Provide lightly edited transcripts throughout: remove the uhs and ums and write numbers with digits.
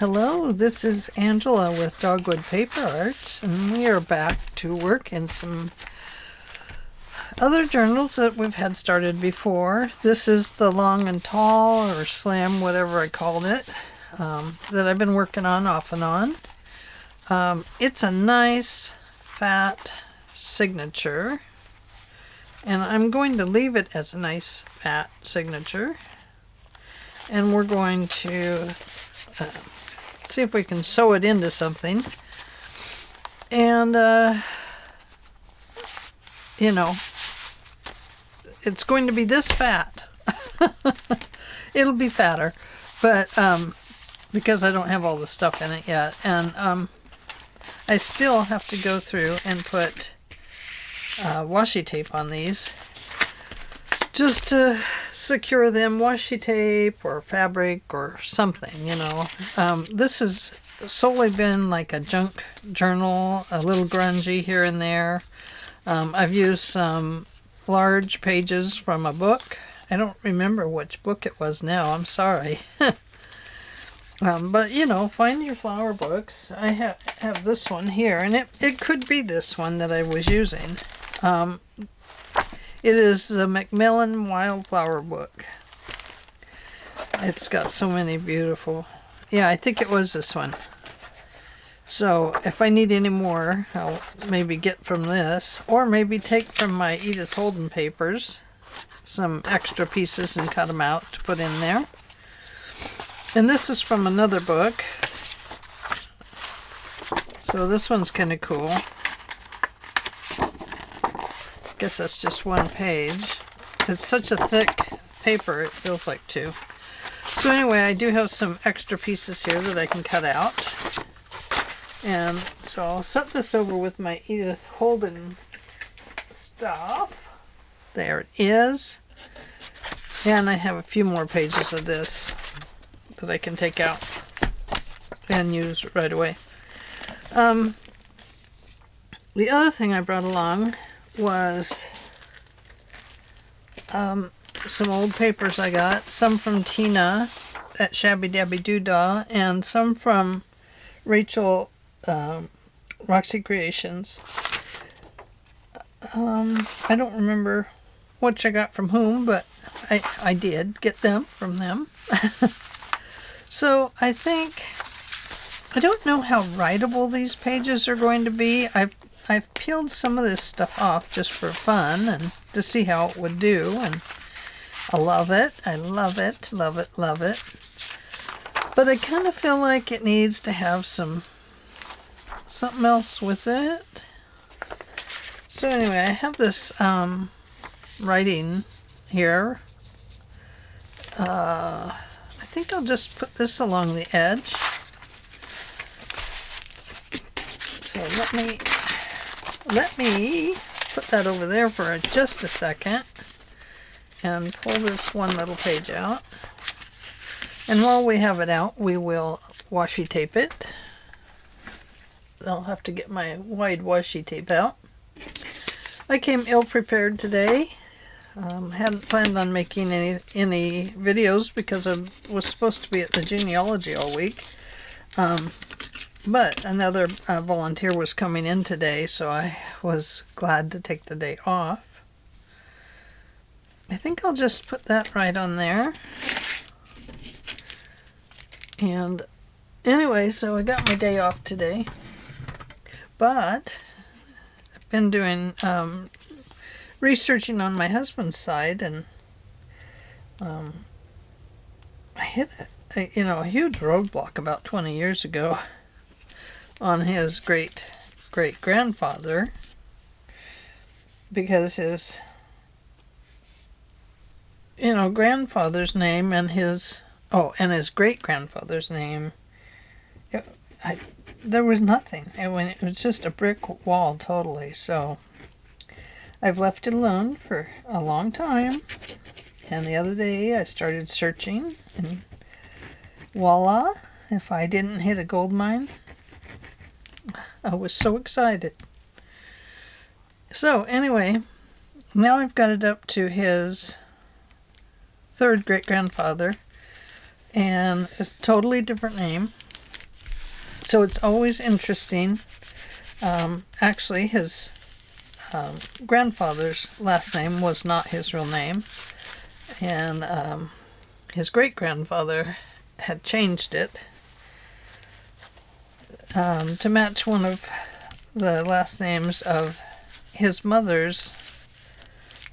Hello, this is Angela with Dogwood Paper Arts, and we are back to work in some other journals that we've had started before. This is the long and tall, or slam, whatever I called it, that I've been working on off and on. It's a nice, fat signature, and I'm going to leave it as a nice, fat signature. And we're going to see if we can sew it into something. And, you know, it's going to be this fat. It'll be fatter, but because I don't have all the stuff in it yet. And I still have to go through and put washi tape on these, just to secure them, washi tape or fabric or something, you know. This has solely been like a junk journal, a little grungy here and there. I've used some large pages from a book. I don't remember which book it was now, I'm sorry. But, you know, find your flower books. I have this one here, and it could be this one that I was using. It is the Macmillan Wildflower book. It's got so many beautiful... Yeah, I think it was this one. So if I need any more, I'll maybe get from this, or maybe take from my Edith Holden papers some extra pieces and cut them out to put in there. And this is from another book. So this one's kind of cool. Guess that's just one page. It's such a thick paper, it feels like two. So anyway, I do have some extra pieces here that I can cut out. And so I'll set this over with my Edith Holden stuff. There it is. And I have a few more pages of this that I can take out and use right away. The other thing I brought along was some old papers I got, some from Tina at Shabby Dabby Doodah, and some from Rachel Roxy Creations. I don't remember which I got from whom, but I did get them from them. So I think, I don't know how writable these pages are going to be. I've peeled some of this stuff off just for fun and to see how it would do, and I love it. I love it, love it, love it. But I kind of feel like it needs to have something else with it. So anyway, I have this writing here. I think I'll just put this along the edge. So let me put that over there for just a second and pull this one little page out. And while we have it out, we will washi tape it. I'll have to get my wide washi tape out. I came ill prepared today. Hadn't planned on making any videos because I was supposed to be at the genealogy all week. But another volunteer was coming in today, so I was glad to take the day off. I think I'll just put that right on there. And anyway, so I got my day off today. But I've been doing researching on my husband's side, and I hit a huge roadblock about 20 years ago on his great-great-grandfather, because his grandfather's name and his great-grandfather's name, there was nothing. It was just a brick wall totally. So I've left it alone for a long time, and the other day I started searching, and voila, if I didn't hit a gold mine, I was so excited. So anyway, now I've got it up to his third great-grandfather, and it's a totally different name. So it's always interesting. Actually, his grandfather's last name was not his real name, and his great-grandfather had changed it to match one of the last names of his mother's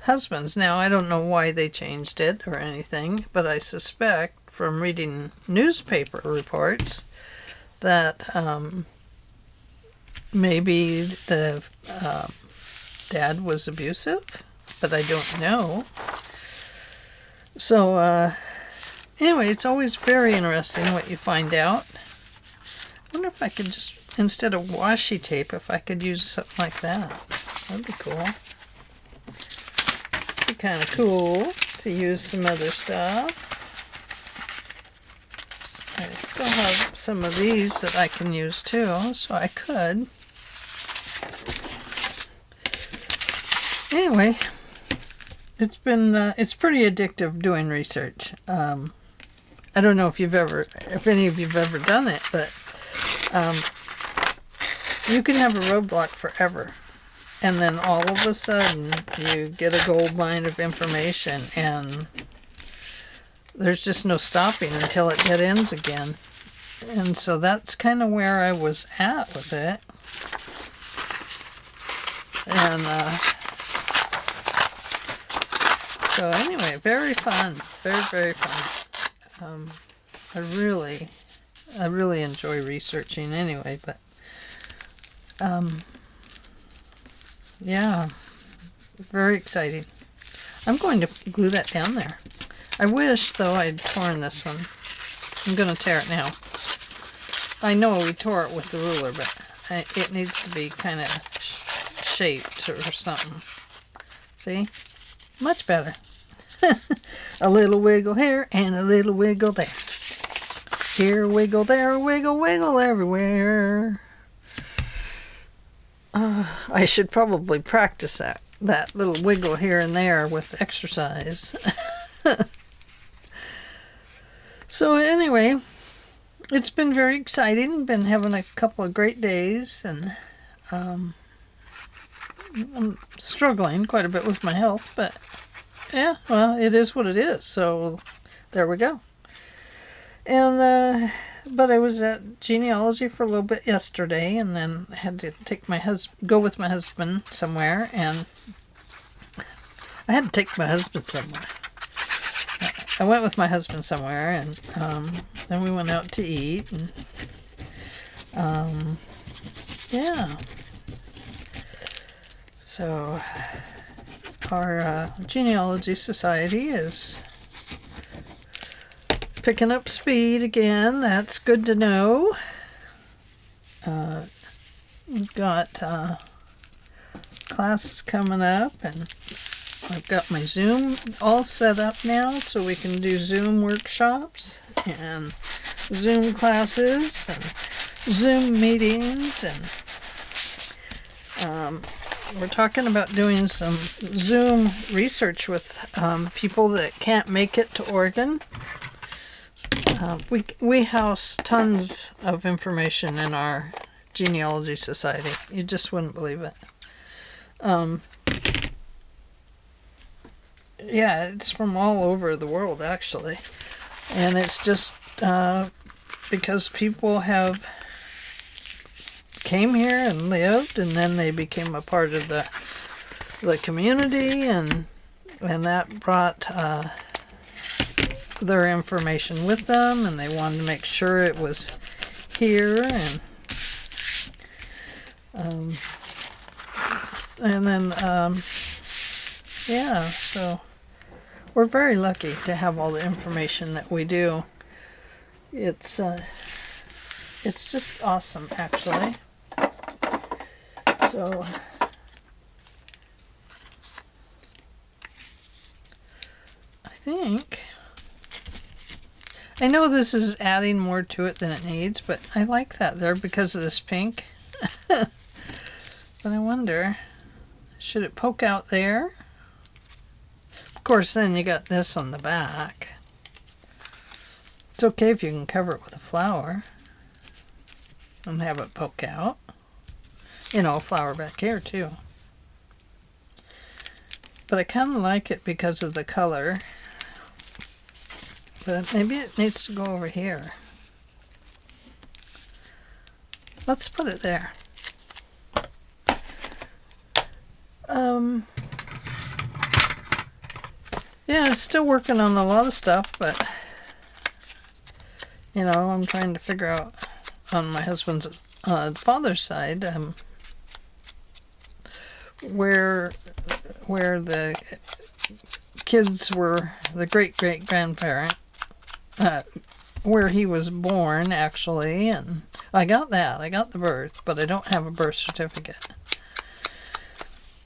husbands. Now, I don't know why they changed it or anything, but I suspect from reading newspaper reports that maybe the dad was abusive, but I don't know. So anyway, it's always very interesting what you find out. I wonder if I could just, instead of washi tape, if I could use something like that. That'd be cool. Be kind of cool to use some other stuff. I still have some of these that I can use too, so I could. Anyway, it's pretty addictive doing research. I don't know if any of you've ever done it, but you can have a roadblock forever, and then all of a sudden you get a gold mine of information, and there's just no stopping until it dead ends again. And so that's kind of where I was at with it. And so anyway, very fun, very, very fun. I really enjoy researching anyway, but yeah, very exciting. I'm going to glue that down there. I wish, though, I'd torn this one. I'm going to tear it now. I know we tore it with the ruler, but it needs to be kind of shaped or something. See? Much better. A little wiggle here and a little wiggle there. Here, wiggle there, wiggle, wiggle everywhere. I should probably practice that little wiggle here and there with exercise. So anyway, it's been very exciting. Been having a couple of great days, and I'm struggling quite a bit with my health, but yeah, well, it is what it is. So there we go. And but I was at genealogy for a little bit yesterday, and then had to take go with my husband somewhere, and I had to take my husband somewhere. I went with my husband somewhere, and then we went out to eat, and yeah. So our genealogy society is picking up speed again. That's good to know. We've got classes coming up, and I've got my Zoom all set up now, so we can do Zoom workshops and Zoom classes and Zoom meetings, and we're talking about doing some Zoom research with people that can't make it to Oregon. We house tons of information in our genealogy society. You just wouldn't believe it. Yeah, it's from all over the world, actually. And it's just because people have came here and lived, and then they became a part of the community, and that brought their information with them, and they wanted to make sure it was here, and then yeah, so we're very lucky to have all the information that we do. It's just awesome, actually. So I know this is adding more to it than it needs, but I like that there because of this pink. But I wonder, should it poke out there? Of course, then you got this on the back. It's okay if you can cover it with a flower. and have it poke out. You know, a flower back here too. But I kind of like it because of the color. But maybe it needs to go over here. Let's put it there. Yeah, I'm still working on a lot of stuff, but you know, I'm trying to figure out on my husband's father's side where the kids were, the great-great-grandparent, where he was born, actually, and I got that. I got the birth, but I don't have a birth certificate.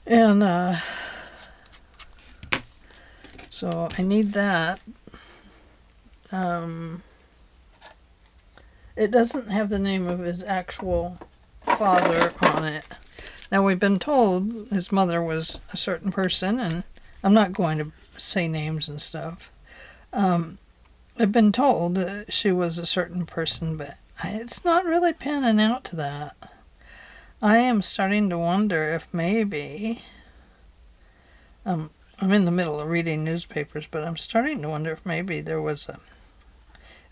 And, so I need that. It doesn't have the name of his actual father on it. Now, we've been told his mother was a certain person, and I'm not going to say names and stuff. I've been told that she was a certain person, but it's not really panning out to that. I am starting to wonder if maybe, I'm in the middle of reading newspapers, but I'm starting to wonder if maybe there was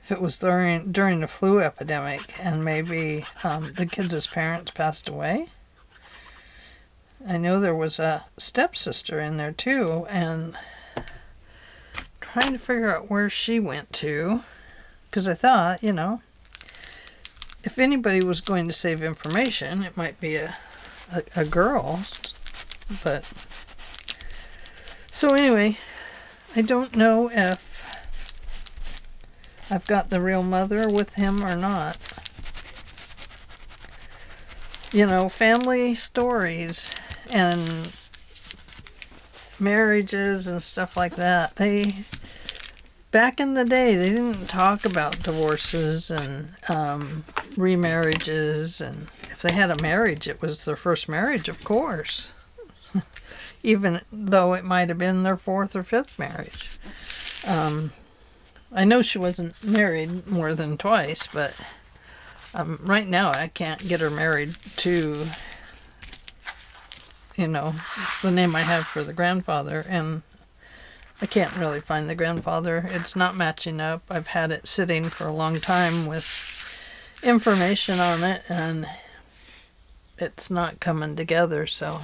if it was during the flu epidemic, and maybe the kids' parents passed away. I know there was a stepsister in there too, and trying to figure out where she went to, because I thought, you know, if anybody was going to save information, it might be a girl. But so anyway, I don't know if I've got the real mother with him or not. You know, family stories and marriages and stuff like that, back in the day, they didn't talk about divorces and remarriages, and if they had a marriage, it was their first marriage, of course. Even though it might have been their fourth or fifth marriage. I know she wasn't married more than twice, but right now I can't get her married to, you know, the name I have for the grandfather, and I can't really find the grandfather. It's not matching up. I've had it sitting for a long time with information on it, and it's not coming together, so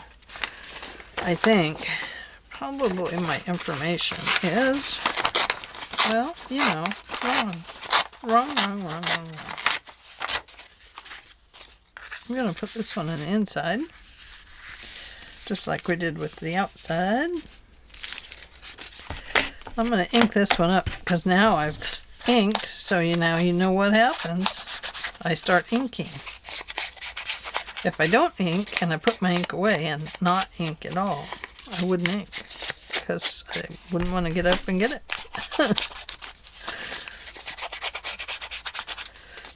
I think probably my information is, well, you know, wrong. I'm going to put this one on the inside, just like we did with the outside. I'm going to ink this one up, because now I've inked, so you know what happens. I start inking. If I don't ink, and I put my ink away and not ink at all, I wouldn't ink, because I wouldn't want to get up and get it.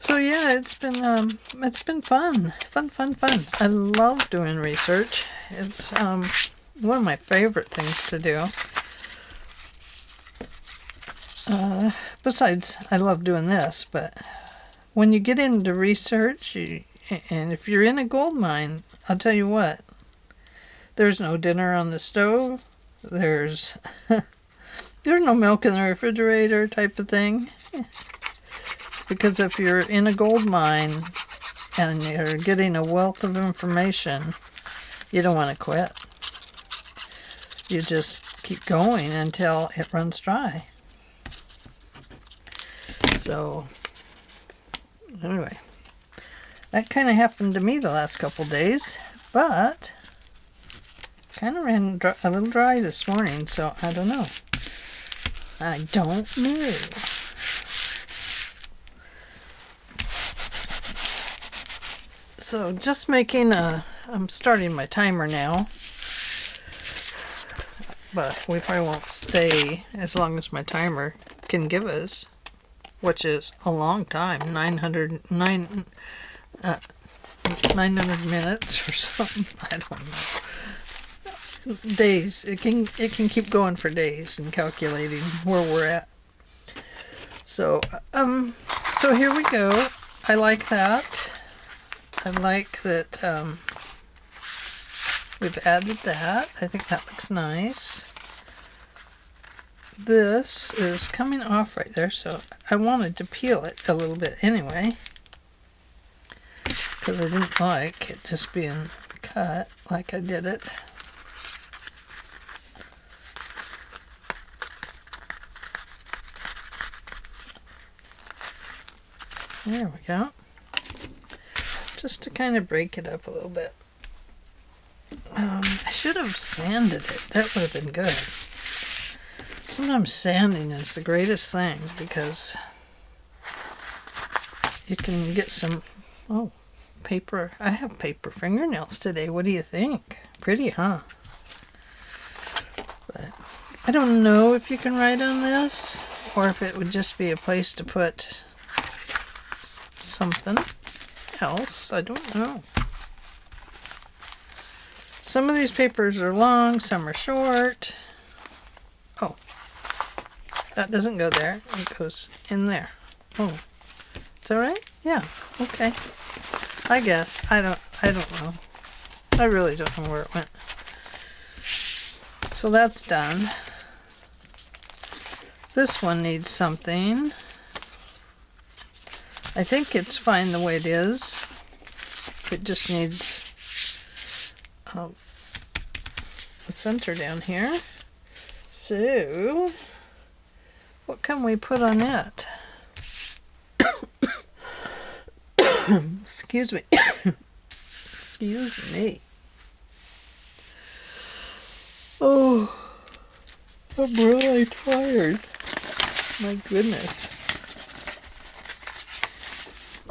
So yeah, it's been fun. I love doing research. It's one of my favorite things to do. Besides, I love doing this, but when you get into research, and if you're in a gold mine, I'll tell you what, there's no dinner on the stove, there's no milk in the refrigerator type of thing, because if you're in a gold mine and you're getting a wealth of information, you don't want to quit. You just keep going until it runs dry. So, anyway, that kind of happened to me the last couple days, but kind of ran a little dry this morning, so I don't know. So, just making I'm starting my timer now, but we probably won't stay as long as my timer can give us, which is a long time, 900 minutes or something. I don't know. Days. It can keep going for days and calculating where we're at. So so here we go. I like that. I like that we've added that. I think that looks nice. This is coming off right there, so I wanted to peel it a little bit anyway, because I didn't like it just being cut like I did it. There we go. Just to kind of break it up a little bit. I should have sanded it. That would have been good. Sometimes sanding is the greatest thing because you can get some, oh, paper. I have paper fingernails today. What do you think? Pretty, huh? But I don't know if you can write on this or if it would just be a place to put something else. I don't know. Some of these papers are long, some are short. Oh, that doesn't go there. It goes in there. Oh, is that right? Yeah. Okay. I guess. I don't know. I really don't know where it went. So that's done. This one needs something. I think it's fine the way it is. It just needs a center down here. So, what can we put on it? Excuse me. Excuse me. Oh, I'm really tired. My goodness.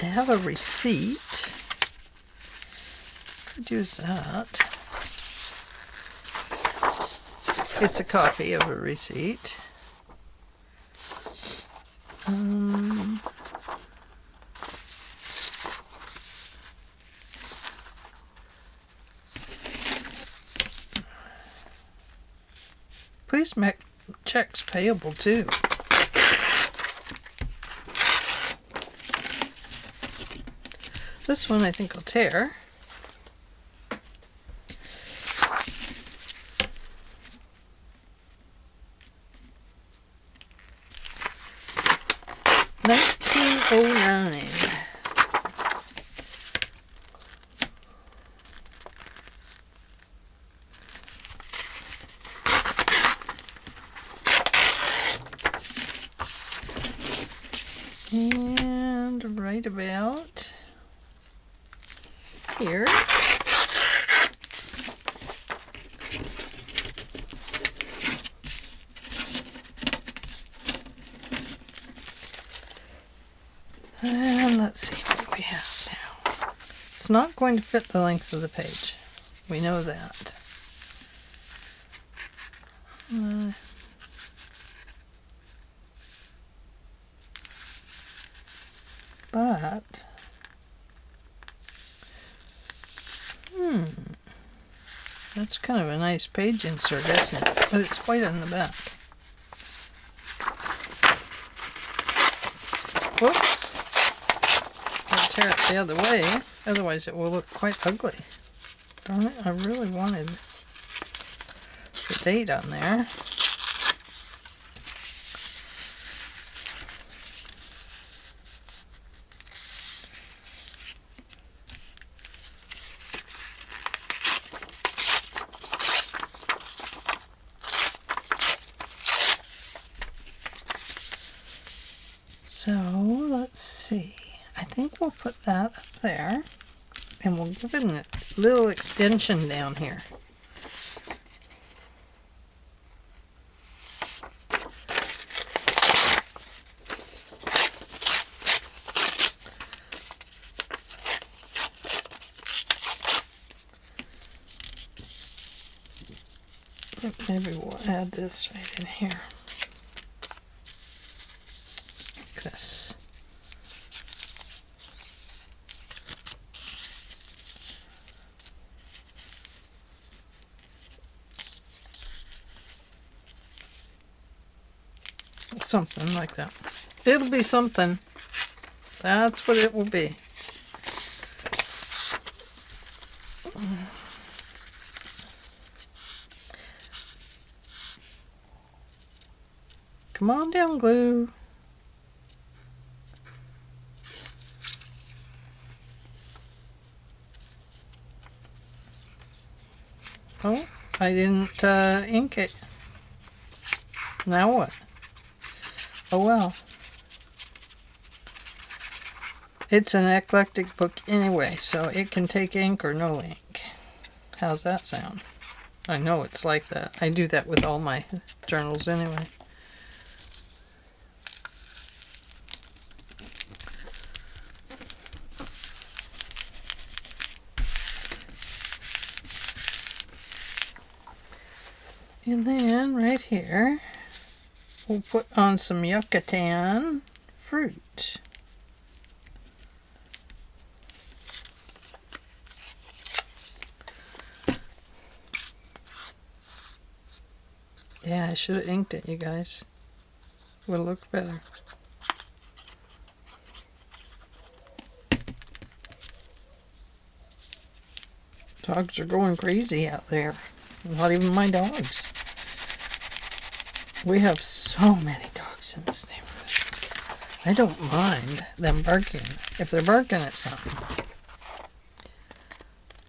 I have a receipt. Could use that. It's a copy of a receipt. Please make checks payable too. This one I think will tear. $19.09. And right about here. And let's see what we have now. It's not going to fit the length of the page. We know that. But that's kind of a nice page insert, isn't it? But it's white on the back. Whoops. I'll tear it the other way, otherwise it will look quite ugly. Darn it, I really wanted the date on there. So let's see. I think we'll put that up there and we'll give it a little extension down here. Maybe we'll add this right in here. Like this. Something like that. It'll be something. That's what it will be. Come on down, glue. Oh, I didn't ink it. Now what? Oh well. It's an eclectic book anyway, so it can take ink or no ink. How's that sound? I know it's like that. I do that with all my journals anyway. And then right here, we'll put on some Yucatan fruit. Yeah, I should have inked it, you guys. Would have looked better. Dogs are going crazy out there. Not even my dogs. We have so many dogs in this neighborhood. I don't mind them barking if they're barking at something.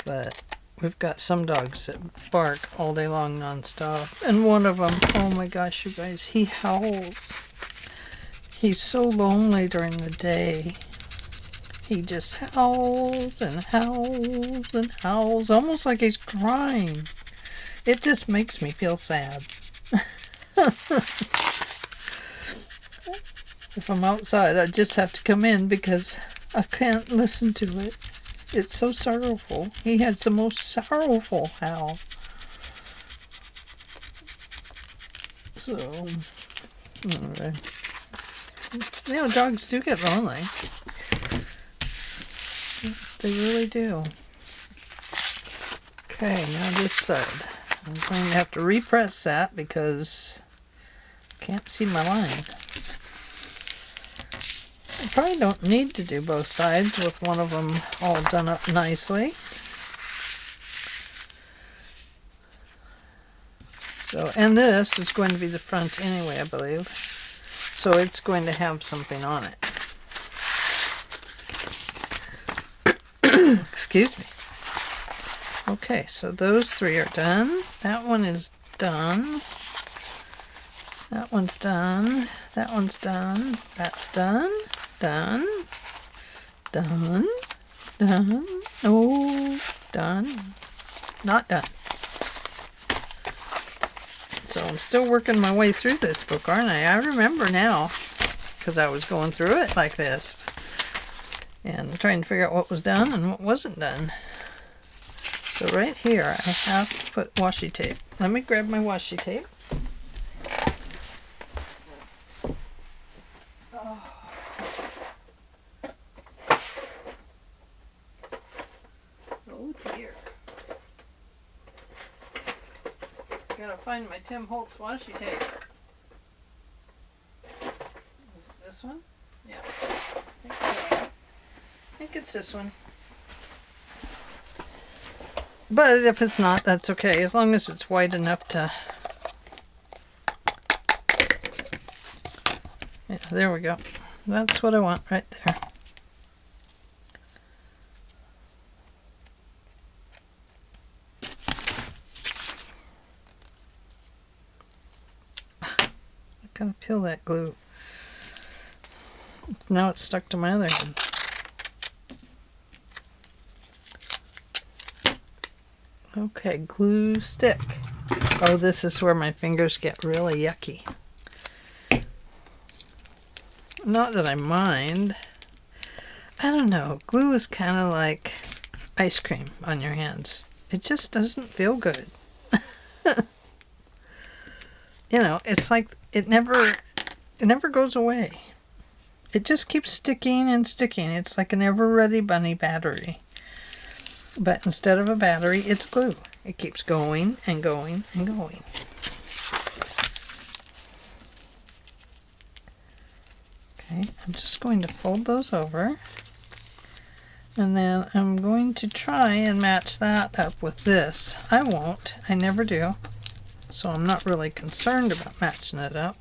But we've got some dogs that bark all day long nonstop. And one of them, oh my gosh, you guys, he howls. He's so lonely during the day. He just howls and howls and howls, almost like he's crying. It just makes me feel sad. If I'm outside, I just have to come in because I can't listen to it. It's so sorrowful. He has the most sorrowful howl. So, anyway. You know, dogs do get lonely. They really do. Okay, now this side. I'm going to have to repress that because I can't see my line. I probably don't need to do both sides with one of them all done up nicely. So, and this is going to be the front anyway, I believe. So it's going to have something on it. Excuse me. Okay, so those three are done. That one is done. That one's done. That one's done. That's done. Done. Done. Done. Oh, done. Not done. So I'm still working my way through this book, aren't I? I remember now, because I was going through it like this. And trying to figure out what was done and what wasn't done. So right here, I have to put washi tape. Let me grab my washi tape. Oh dear. Gotta find my Tim Holtz washi tape. Is it this one? Yeah. I think it's this one. But if it's not, that's okay. As long as it's wide enough to... Yeah, there we go. That's what I want right there. I gotta peel that glue. Now it's stuck to my other hand. Okay, glue stick. Oh, this is where my fingers get really yucky. Not that I mind. I don't know. Glue is kind of like ice cream on your hands. It just doesn't feel good. You know, it's like it never goes away. It just keeps sticking and sticking. It's like an ever-ready bunny battery. But instead of a battery, it's glue. It keeps going and going and going. Okay, I'm just going to fold those over. And then I'm going to try and match that up with this. I won't. I never do. So I'm not really concerned about matching it up.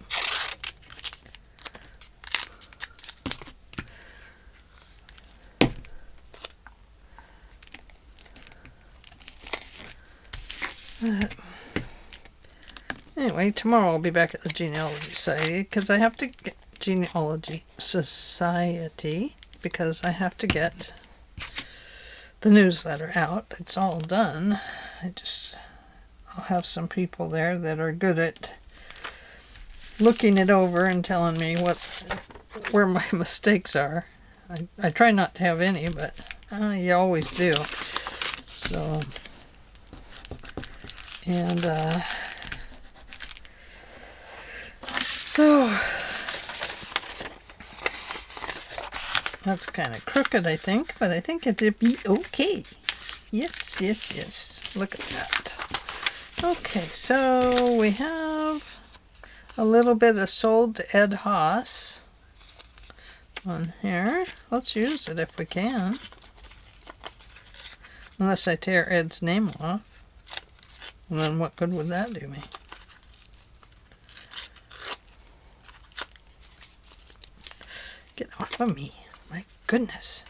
Anyway, tomorrow I'll be back at the Genealogy Society because I have to get Genealogy Society because I have to get the newsletter out. It's all done. I'll have some people there that are good at looking it over and telling me where my mistakes are. I try not to have any, but you always do. So, and so that's kind of crooked, I think, but I think it'll be okay. Yes, yes, yes. Look at that. Okay, so we have a little bit of sold to Ed Haas on here. Let's use it if we can. Unless I tear Ed's name off. And then what good would that do me? Get off of me. My goodness.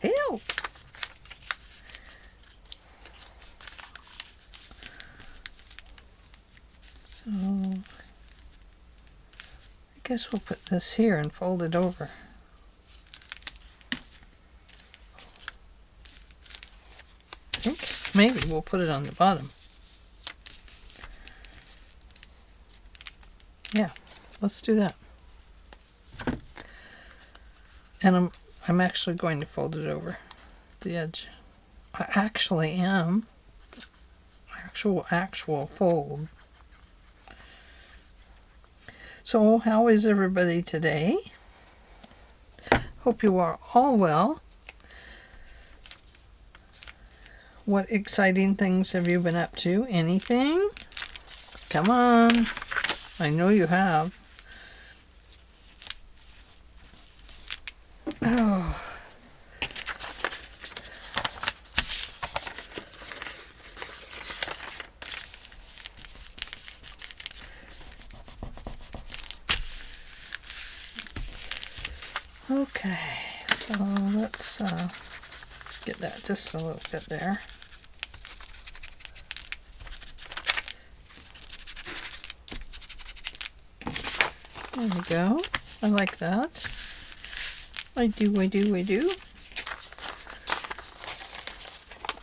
Help! So, I guess we'll put this here and fold it over. I think maybe we'll put it on the bottom. Yeah, let's do that. And I'm actually going to fold it over the edge. I actually am. Actual fold. So, how is everybody today? Hope you are all well. What exciting things have you been up to? Anything? Come on. I know you have. Oh. Okay, so let's get that just a little bit there. There we go. I like that. I do.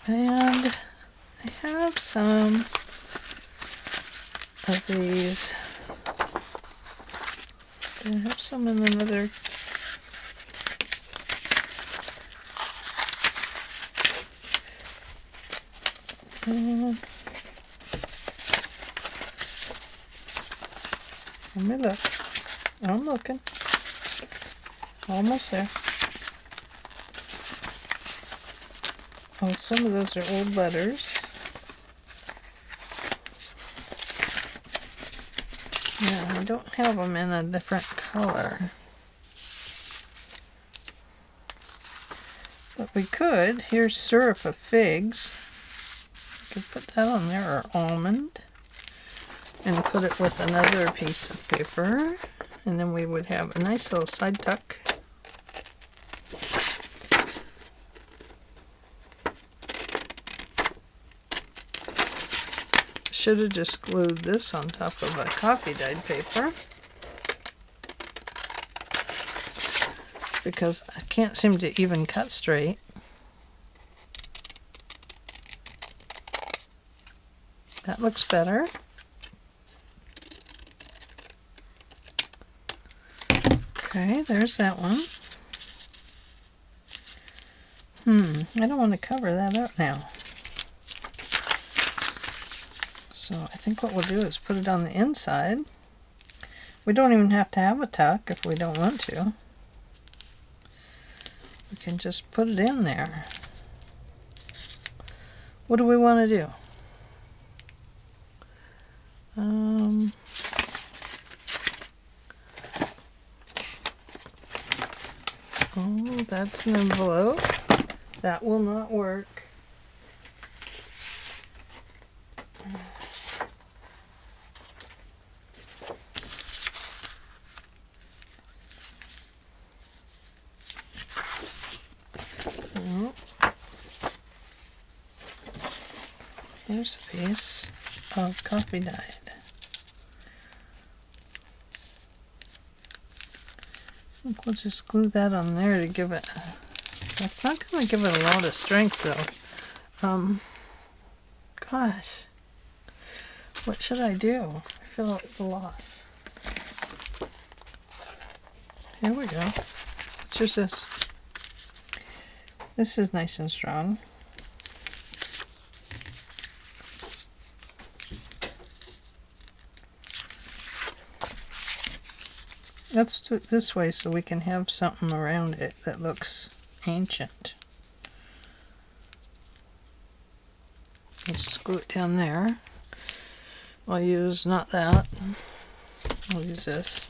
And I have some of these. I have some in another. Let me look. I'm looking. Almost there. Oh, some of those are old letters. Yeah, I don't have them in a different color. But we could. Here's syrup of figs. We could put that on there, or almond. And put it with another piece of paper. And then we would have a nice little side tuck. Should have just glued this on top of a coffee dyed paper. Because I can't seem to even cut straight. That looks better. Okay, there's that one. I don't want to cover that up now. So I think what we'll do is put it on the inside. We don't even have to have a tuck if we don't want to. We can just put it in there. What do we want to do? Oh, that's an envelope. That will not work. Here's a piece of coffee dyed. I think we'll just glue that on there to give it... That's not going to give it a lot of strength, though. Gosh. What should I do? I feel at a loss. Here we go. What's yours this? This is nice and strong. Let's do it this way so we can have something around it that looks ancient. I'll just glue it down there. I'll use not that. I'll use this.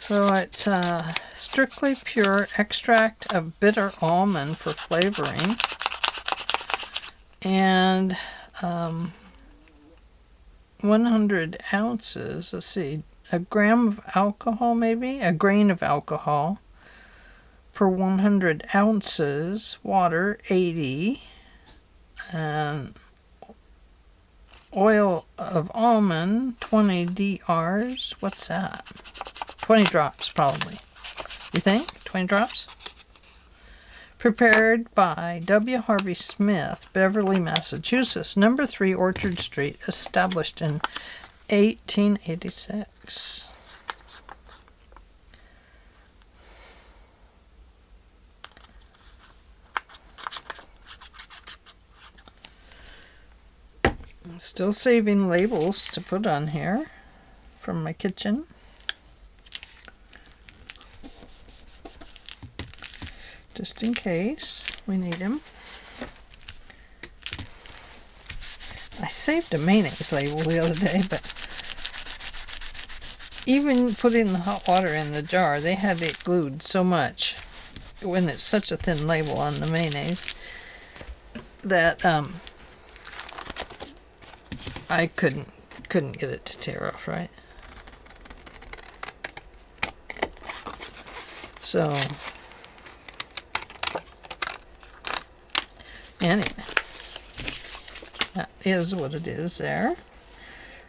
So it's strictly pure extract of bitter almond for flavoring. And 100 ounces, let's see, a gram of alcohol maybe, a grain of alcohol per 100 ounces, water 80, and oil of almond 20 DRs, what's that? 20 drops probably, you think? 20 drops? Prepared by W. Harvey Smith, Beverly, Massachusetts, number 3 Orchard Street, established in 1886. I'm still saving labels to put on here from my kitchen. Just in case we need them. I saved a mayonnaise label the other day, but even putting the hot water in the jar, they had it glued so much when it's such a thin label on the mayonnaise that I couldn't get it to tear off, right? So anyway, that is what it is there.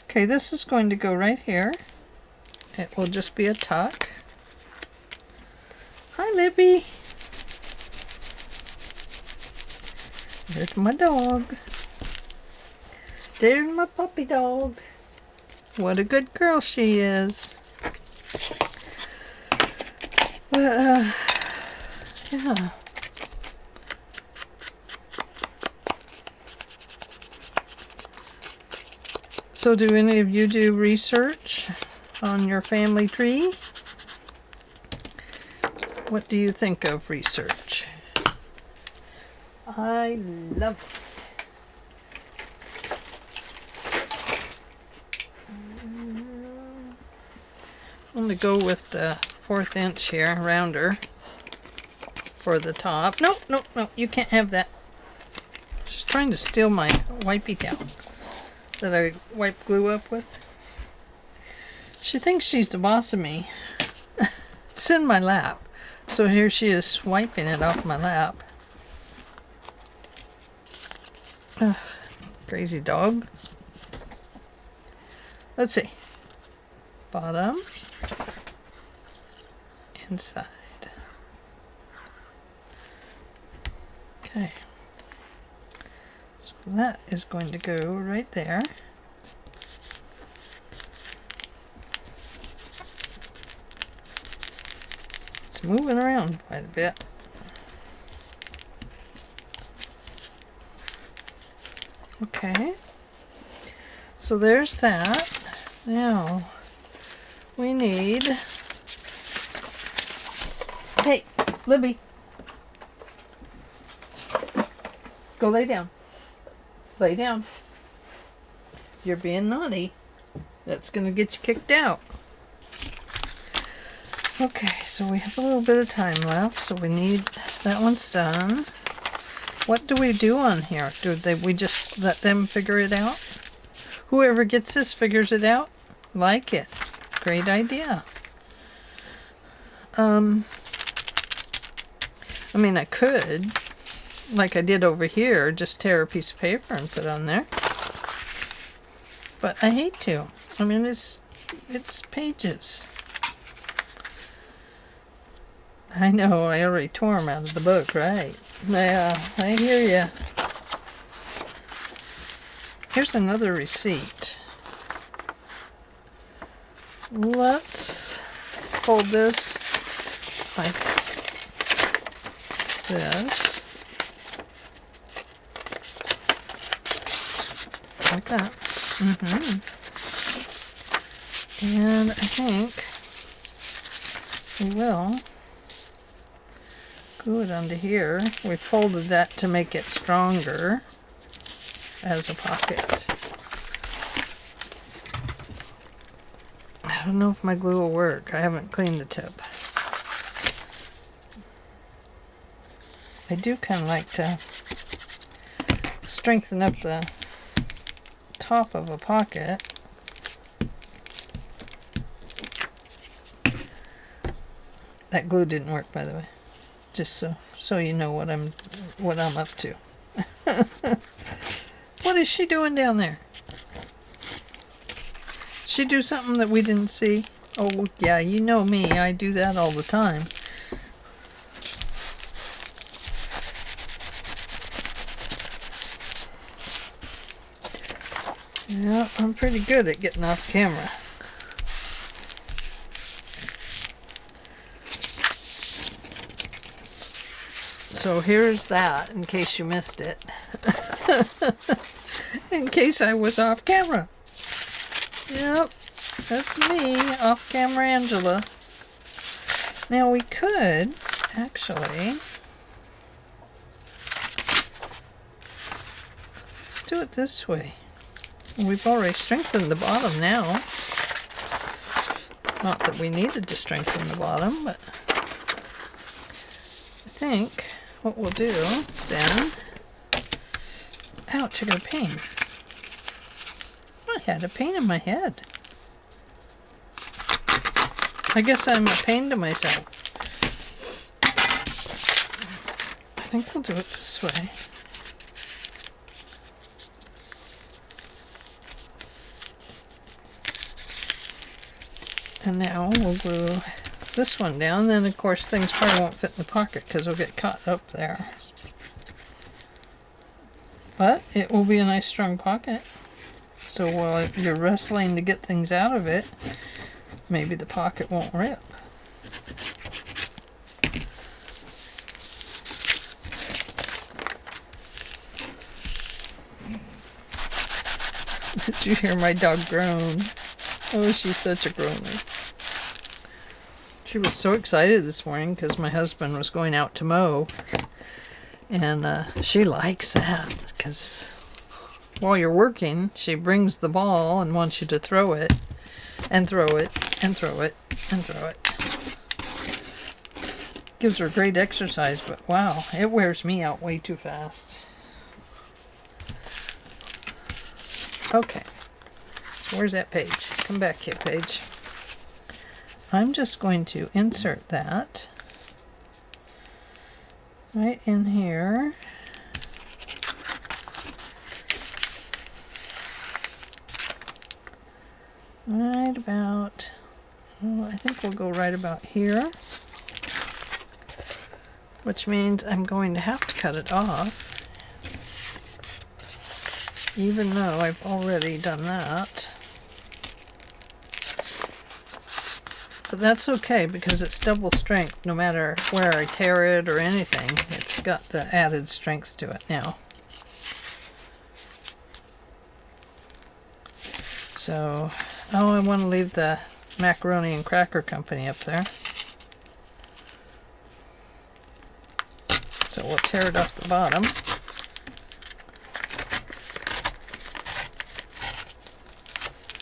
Okay, this is going to go right here. It will just be a tuck. Hi, Libby. There's my dog. There's my puppy dog. What a good girl she is. But, yeah. So do any of you do research on your family tree? What do you think of research? I love it. I'm going to go with the 1/4 inch here, rounder, for the top. No, no, no, you can't have that. She's trying to steal my wipey towel that I wipe glue up with. She thinks she's the boss of me. It's in my lap. So here she is swiping it off my lap. Ugh, crazy dog. Let's see. Bottom. Inside. Okay. So that is going to go right there. It's moving around quite a bit. Okay. So there's that. Now we need... Hey, Libby. Go lay down. Lay down. You're being naughty. That's going to get you kicked out. Okay, so we have a little bit of time left, so we need... That one's done. What do we do on here? We just let them figure it out? Whoever gets this figures it out? Like it. Great idea. I mean, I could, like I did over here, just tear a piece of paper and put on there. But I hate to. I mean, it's pages. I know, I already tore them out of the book, right? Yeah, I hear ya. Here's another receipt. Let's fold this like this. Like that. And I think we will glue it onto here. We folded that to make it stronger as a pocket. I don't know if my glue will work. I haven't cleaned the tip. I do kind of like to strengthen up the top of a pocket. That glue didn't work, by the way. Just so you know what I'm up to. What is she doing down there? She do something that we didn't see? Oh yeah, you know me. I do that all the time. Yeah, I'm pretty good at getting off camera. So here's that, in case you missed it. In case I was off camera. Yep, that's me, off camera Angela. Now we could, actually, let's do it this way. We've already strengthened the bottom now. Not that we needed to strengthen the bottom, but I think what we'll do then... Ouch, I got a pain. I had a pain in my head. I guess I'm a pain to myself. I think we'll do it this way. And now we'll glue this one down. Then of course things probably won't fit in the pocket because it'll get caught up there. But it will be a nice strong pocket. So while you're wrestling to get things out of it, maybe the pocket won't rip. Did you hear my dog groan? Oh, she's such a groaner. She was so excited this morning because my husband was going out to mow. And she likes that because while you're working, she brings the ball and wants you to throw it, and throw it, and throw it, and throw it. Gives her great exercise, but wow, it wears me out way too fast. Okay, where's that page? Come back here, page. I'm just going to insert that right in here. Right about, oh, I think we'll go right about here. Which means I'm going to have to cut it off. Even though I've already done that. But that's okay because it's double strength no matter where I tear it or anything. It's got the added strength to it now. So, oh, I want to leave the macaroni and cracker company up there. So we'll tear it off the bottom.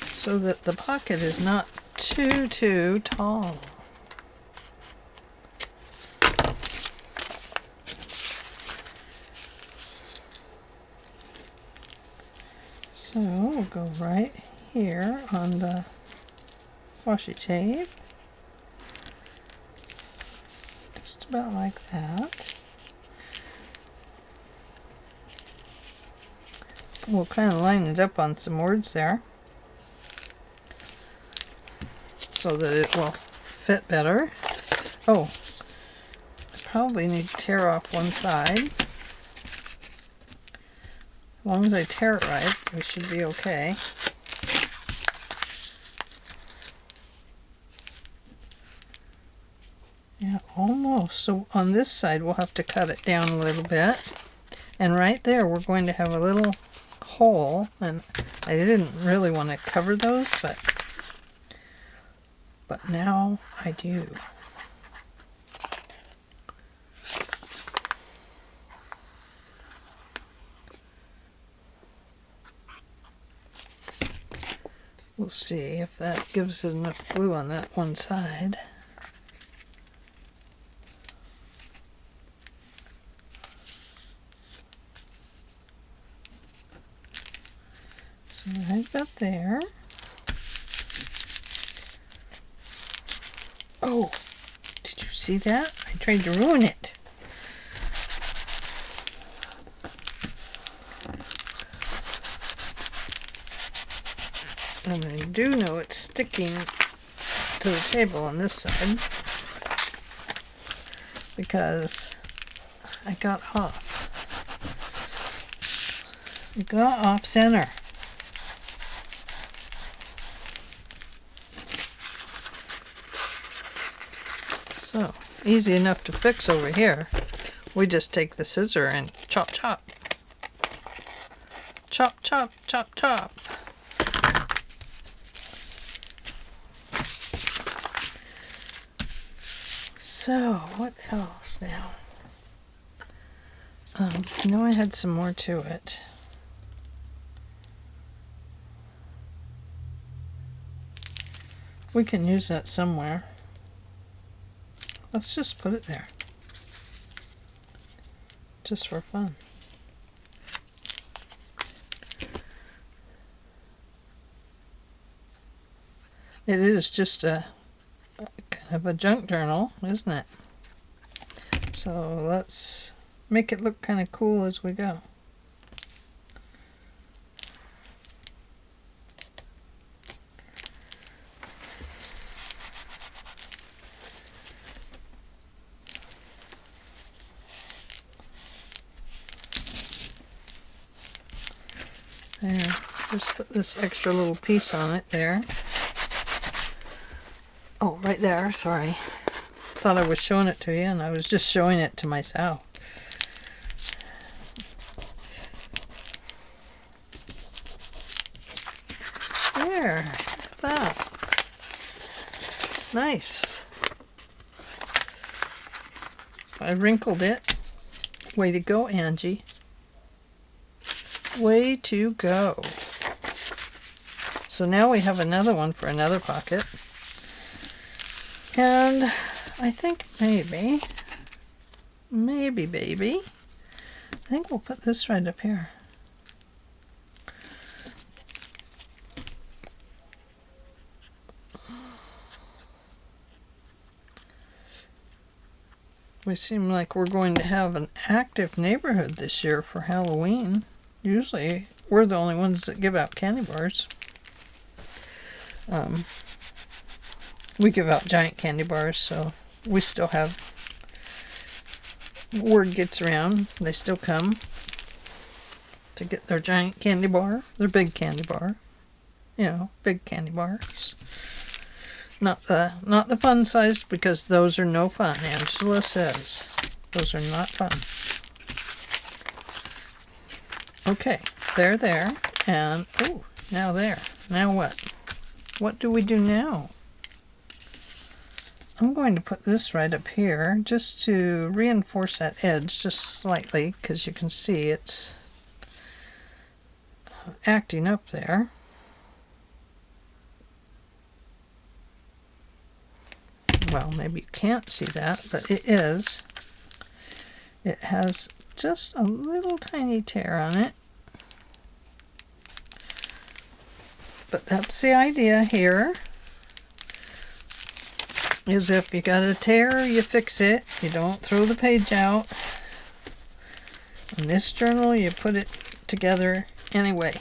So that the pocket is not too tall. So we'll go right here on the washi tape. Just about like that. we'll kind of line it up on some words there so that it will fit better. Oh, I probably need to tear off one side. As long as I tear it right, we should be okay. Yeah, almost. So on this side, we'll have to cut it down a little bit. And right there, we're going to have a little hole. And I didn't really want to cover those, but now I do. We'll see if that gives it enough glue on that one side. So right about there. Oh, did you see that? I tried to ruin it. And I do know it's sticking to the table on this side because I got off. I got off center. So, easy enough to fix over here. We just take the scissor and chop, chop. Chop, chop, chop, chop. So, what else now? I know I had some more to it. We can use that somewhere. Let's just put it there. Just for fun. It is just a kind of a junk journal, isn't it? So let's make it look kind of cool as we go. There, just put this extra little piece on it there. Oh, right there, sorry. Thought I was showing it to you and I was just showing it to myself. There, that. Nice. I wrinkled it. Way to go, Angie. Way to go. So now we have another one for another pocket. And I think maybe, baby, I think we'll put this right up here. We seem like we're going to have an active neighborhood this year for Halloween. Usually, we're the only ones that give out candy bars. We give out giant candy bars, so we still have, word gets around, they still come to get their giant candy bar, their big candy bar. You know, big candy bars. Not the fun size, because those are no fun. Angela says those are not fun. Okay, they're there, and oh, now there. Now what? What do we do now? I'm going to put this right up here just to reinforce that edge just slightly, because you can see it's acting up there. Well, maybe you can't see that, but it is. It has just a little tiny tear on it. But that's the idea here, is if you got a tear, you fix it. You don't throw the page out. In this journal, you put it together Anyway.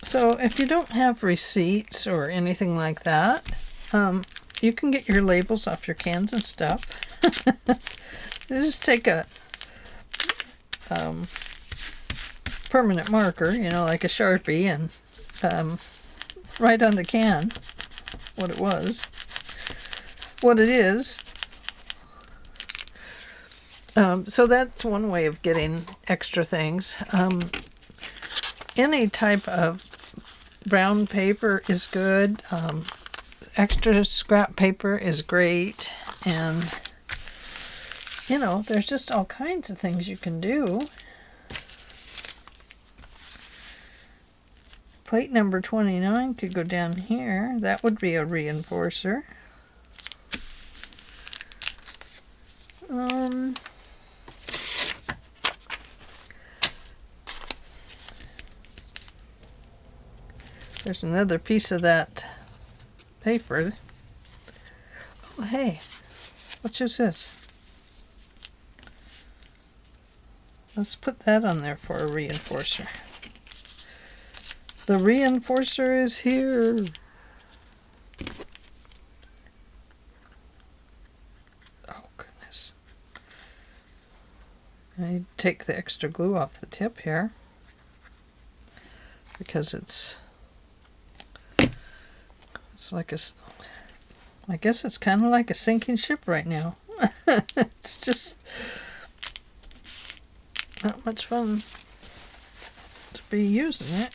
So if you don't have receipts or anything like that, you can get your labels off your cans and stuff. You just take a permanent marker, you know, like a Sharpie, and write on the can what it was, what it is. So that's one way of getting extra things. Any type of brown paper is good. Extra scrap paper is great. And, you know, there's just all kinds of things you can do. Plate number 29 could go down here. That would be a reinforcer. There's another piece of that paper. Oh, hey, what's this? Let's put that on there for a reinforcer. The reinforcer is here. Oh, goodness. I take the extra glue off the tip here because it's like I guess it's kind of like a sinking ship right now. It's just not much fun to be using it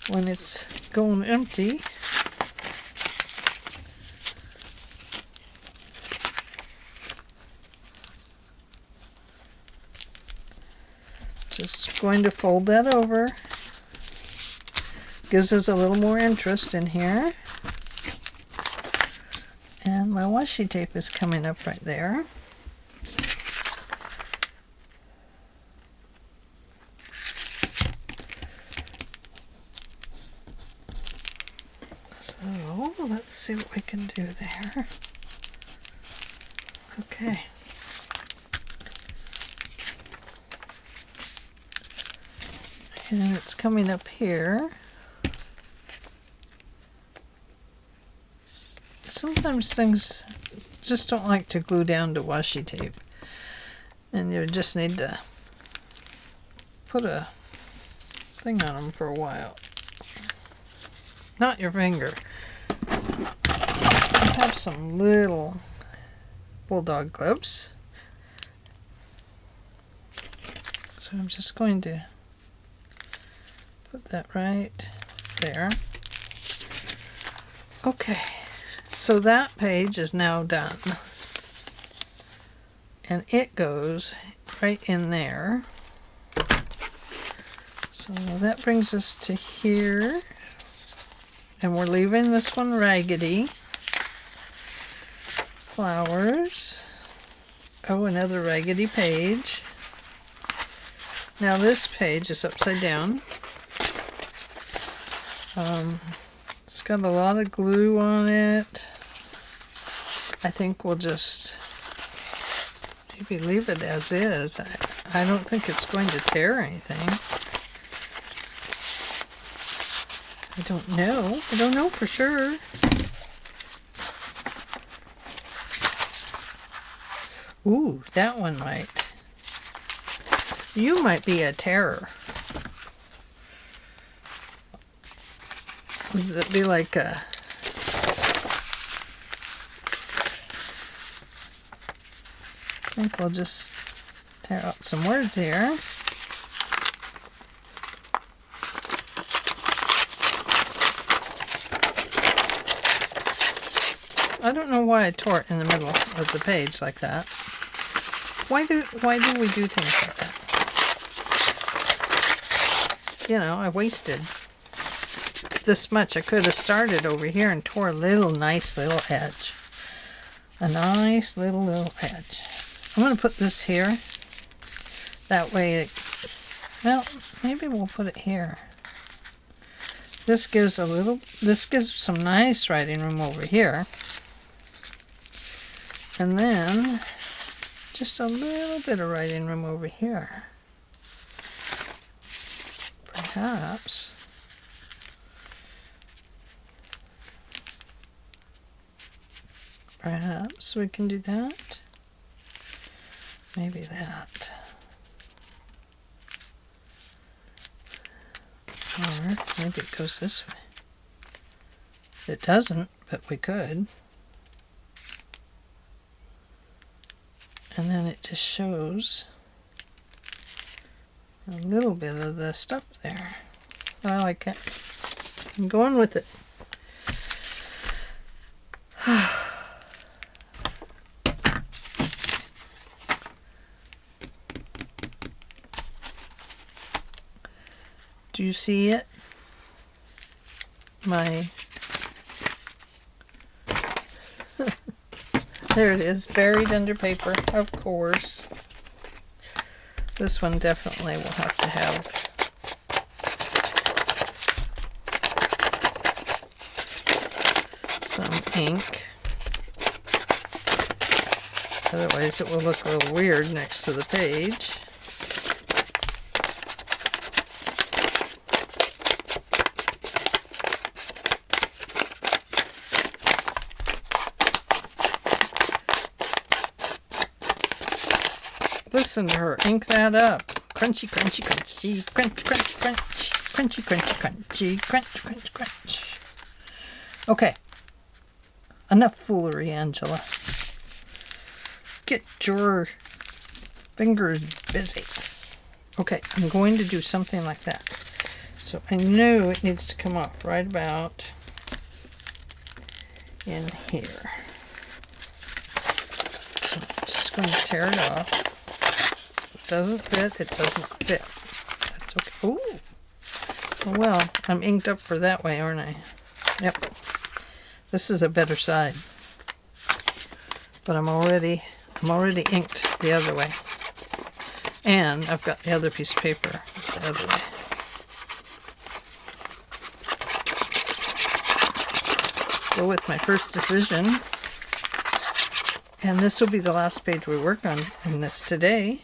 when it's going empty. Just going to fold that over. Gives us a little more interest in here. And my washi tape is coming up right there. So let's see what we can do there. Okay. And it's coming up here. Sometimes things just don't like to glue down to washi tape, and you just need to put a thing on them for a while. Not your finger. I have some little bulldog gloves, so I'm just going to put that right there. Okay. So that page is now done, and it goes right in there. So that brings us to here, and we're leaving this one raggedy. Flowers. Oh, another raggedy page. Now this page is upside down. It's got a lot of glue on it. I think we'll just maybe leave it as is. I don't think it's going to tear anything. I don't know. I don't know for sure. Ooh, that one might. You might be a terror. Would it be like a... I think we'll just tear out some words here. I don't know why I tore it in the middle of the page like that. Why do we do things like that? You know, I wasted this much. I could have started over here and tore a nice little edge. A nice little edge. I'm going to put this here. That way, well, maybe we'll put it here. This gives some nice writing room over here. And then just a little bit of writing room over here. Perhaps we can do that. Maybe that. Or maybe it goes this way. It doesn't, but we could. And then it just shows a little bit of the stuff there. Well, I can't. I'm going with it. Do you see it? There it is, buried under paper, of course. This one definitely will have to have some ink. Otherwise it will look a little weird next to the page. Listen to her ink that up. Crunchy, crunchy, crunchy, crunch, crunch, crunch, crunchy, crunchy, crunchy, crunch, crunch, crunch. Okay. Enough foolery, Angela. Get your fingers busy. Okay, I'm going to do something like that. So I know it needs to come off right about in here. So I'm just going to tear it off. Doesn't fit, it doesn't fit. That's okay. Ooh. Oh well, I'm inked up for that way, aren't I? Yep. This is a better side. But I'm already inked the other way. And I've got the other piece of paper the other way. Go with my first decision. And this will be the last page we work on in this today.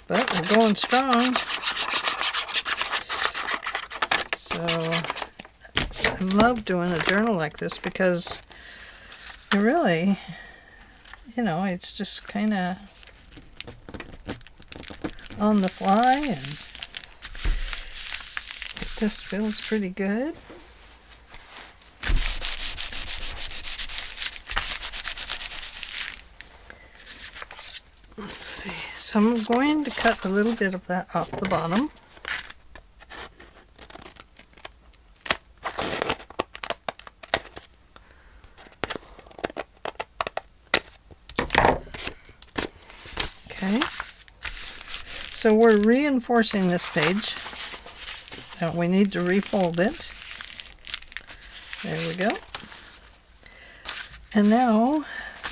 But we're going strong. So I love doing a journal like this because it really, you know, it's just kind of on the fly and it just feels pretty good. Let's see. So I'm going to cut a little bit of that off the bottom. Okay. So we're reinforcing this page. Now we need to refold it. There we go. And now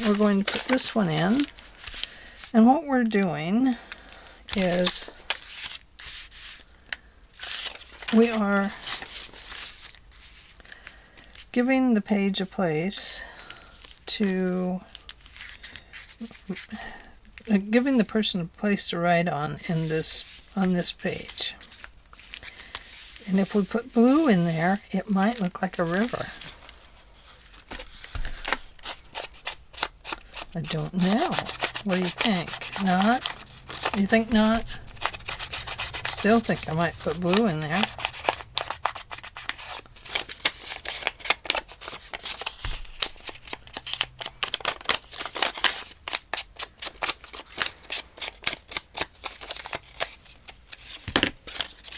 we're going to put this one in. And what we're doing is we are giving the page a place to, giving the person a place to write on in this, on this page. And if we put blue in there, it might look like a river. I don't know. What do you think? Not? You think not? Still think I might put blue in there.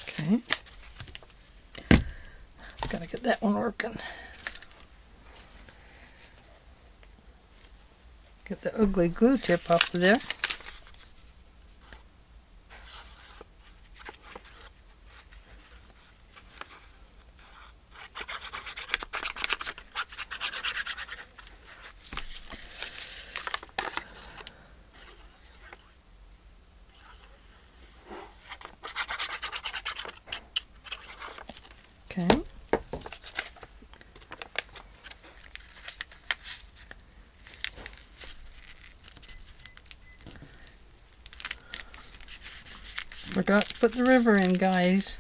Okay. Gotta get that one working. Get the ugly glue tip off of there. Okay. forgot to put the river in, guys.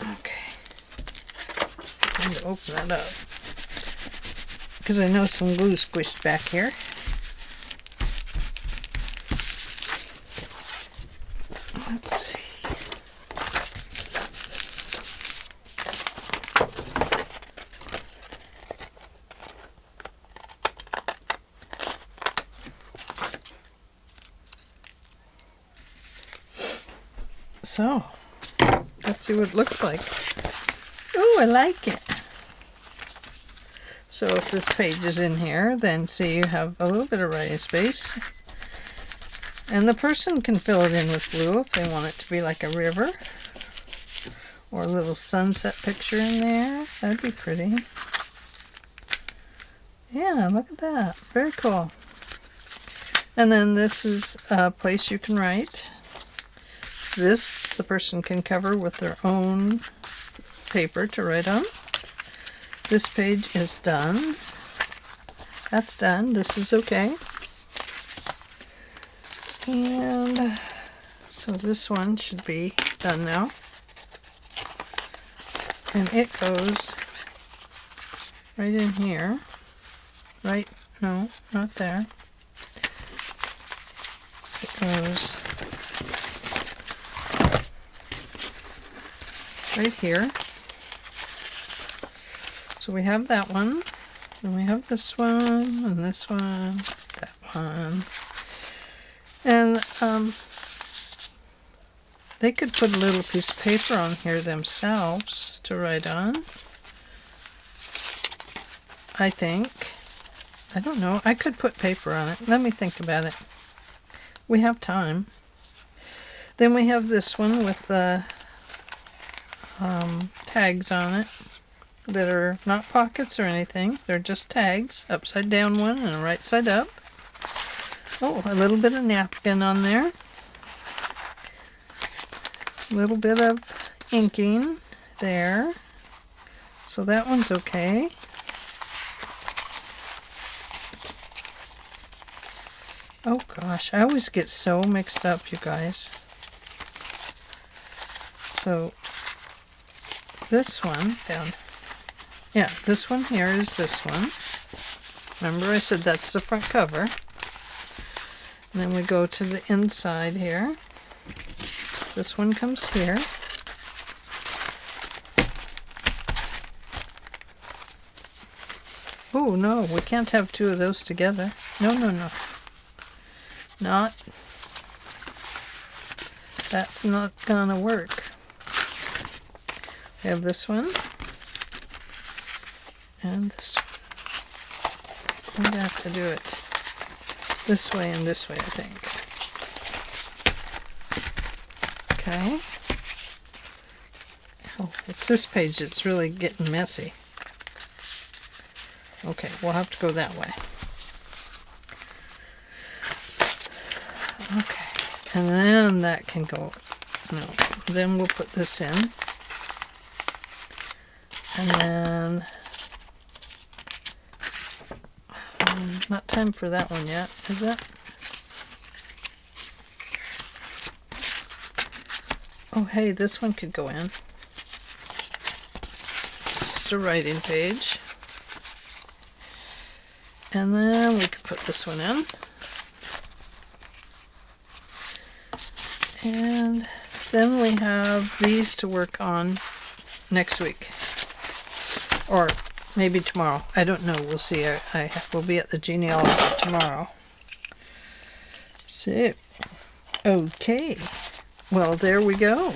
Okay. I'm going to open that up because I know some glue squished back here. Let's see. So, let's see what it looks like. Oh, I like it. So if this page is in here, then see you have a little bit of writing space. And the person can fill it in with blue if they want it to be like a river. Or a little sunset picture in there. That'd be pretty. Yeah, look at that. Very cool. And then this is a place you can write. This, the person can cover with their own paper to write on. This page is done. That's done. This is okay. And so this one should be done now. And it goes right in here. Right? No, not there. It goes right here. So we have that one, and we have this one, and this one, that one. And they could put a little piece of paper on here themselves to write on. I think. I don't know. I could put paper on it. Let me think about it. We have time. Then we have this one with the tags on it that are not pockets or anything. They're just tags. Upside down one and a right side up. Oh, a little bit of napkin on there. A little bit of inking there. So that one's okay. Oh gosh, I always get so mixed up, you guys. So this one down. Yeah, this one here is this one. Remember I said that's the front cover. And then we go to the inside here. This one comes here. Oh no, we can't have two of those together. No, no, no. Not. That's not gonna work. We have this one. And this one. I'm gonna have to do it this way and this way, I think. Okay. Oh, it's this page that's really getting messy. Okay, we'll have to go that way. Okay, and then that can go, no, then we'll put this in. And then, not time for that one yet, is it? Oh, hey, this one could go in. It's just a writing page. And then we could put this one in. And then we have these to work on next week. Or maybe tomorrow. I don't know. We'll see. I will be at the genealogy tomorrow. So, okay. Well, there we go.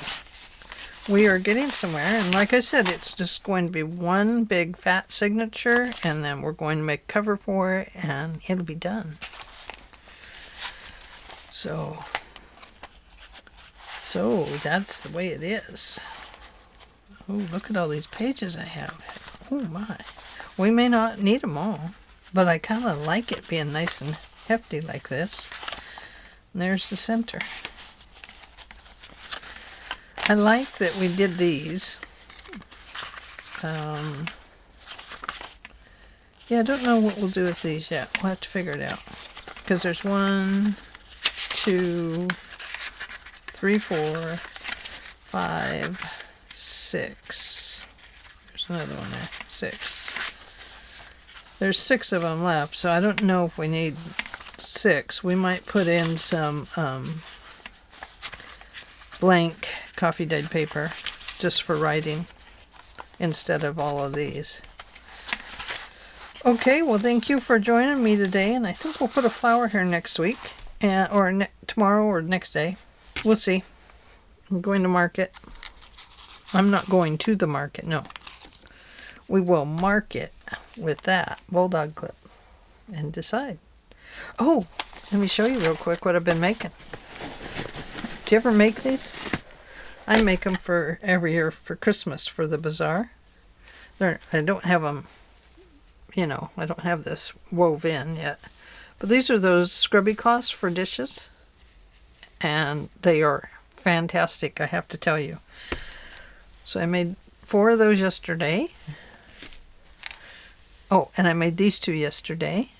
We are getting somewhere. And like I said, it's just going to be one big fat signature. And then we're going to make a cover for it. And it'll be done. So that's the way it is. Oh, look at all these pages I have. Oh my. We may not need them all, but I kind of like it being nice and hefty like this. And there's the center. I like that we did these Yeah, I don't know what we'll do with these yet. We'll have to figure it out. Because there's 1, 2, 3, 4, 5, 6. There's another one there. 6. There's 6 of them left, so I don't know if we need 6. We might put in some blank coffee dyed paper just for writing instead of all of these. Okay, well, thank you for joining me today, and I think we'll put a flower here next week, or tomorrow or next day. We'll see. I'm going to market. I'm not going to the market, no. We will mark it with that bulldog clip and decide. Oh, let me show you real quick what I've been making. Do you ever make these? I make them for every year for Christmas for the bazaar. I don't have them, you know, I don't have this wove in yet. But these are those scrubby cloths for dishes. And they are fantastic, I have to tell you. So I made 4 of those yesterday. Oh, and I made these 2 yesterday.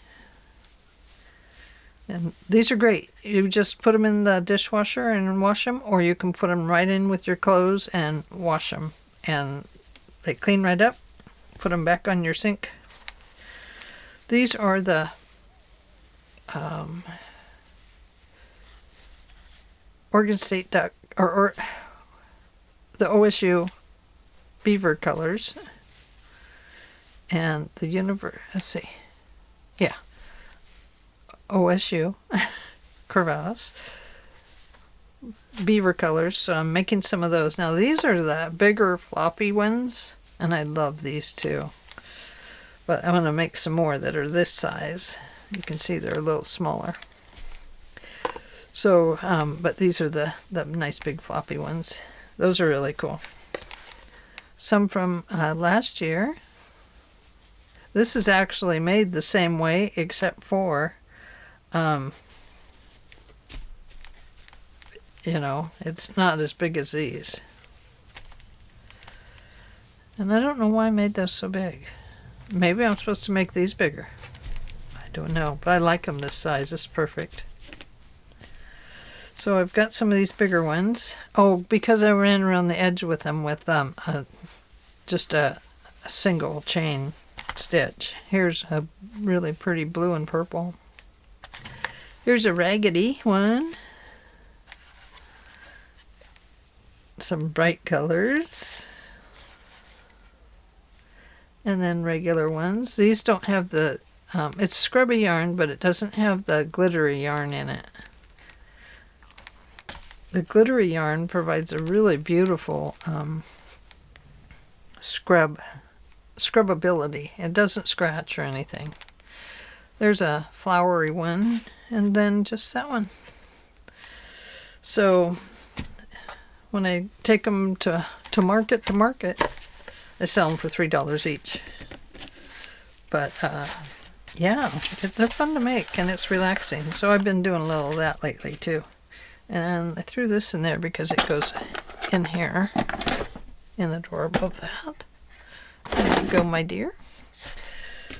And these are great. You just put them in the dishwasher and wash them, or you can put them right in with your clothes and wash them. And they clean right up. Put them back on your sink. These are the Oregon State duck, or the OSU beaver colors, and the let's see, yeah, OSU crevasse beaver colors. So I'm making some of those. Now these are the bigger floppy ones, and I love these too. But I'm going to make some more that are this size. You can see they're a little smaller. So, but these are the nice big floppy ones. Those are really cool. Some from last year. This is actually made the same way, except for, you know, it's not as big as these. And I don't know why I made those so big. Maybe I'm supposed to make these bigger. I don't know, but I like them this size. It's perfect. So I've got some of these bigger ones. Oh, because I ran around the edge with them with just a single chain stitch. Here's a really pretty blue and purple. Here's a raggedy one. Some bright colors. And then regular ones. These don't have the, it's scrubby yarn, but it doesn't have the glittery yarn in it. The glittery yarn provides a really beautiful scrubbability. It doesn't scratch or anything. There's a flowery one, and then just that one. So when I take them to market, I sell them for $3 each. But yeah, they're fun to make, and it's relaxing. So I've been doing a little of that lately too. And I threw this in there because it goes in here, in the drawer above that. There you go, my dear.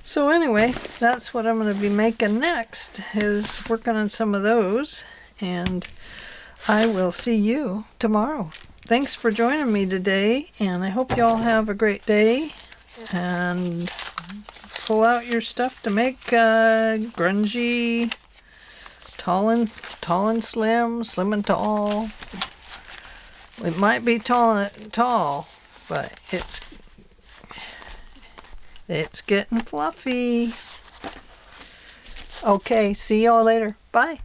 So anyway, that's what I'm going to be making next, is working on some of those. And I will see you tomorrow. Thanks for joining me today, and I hope you all have a great day. And pull out your stuff to make grungy, tall and slim, slim and tall. It might be tall, but it's getting fluffy. Okay, see y'all later. Bye.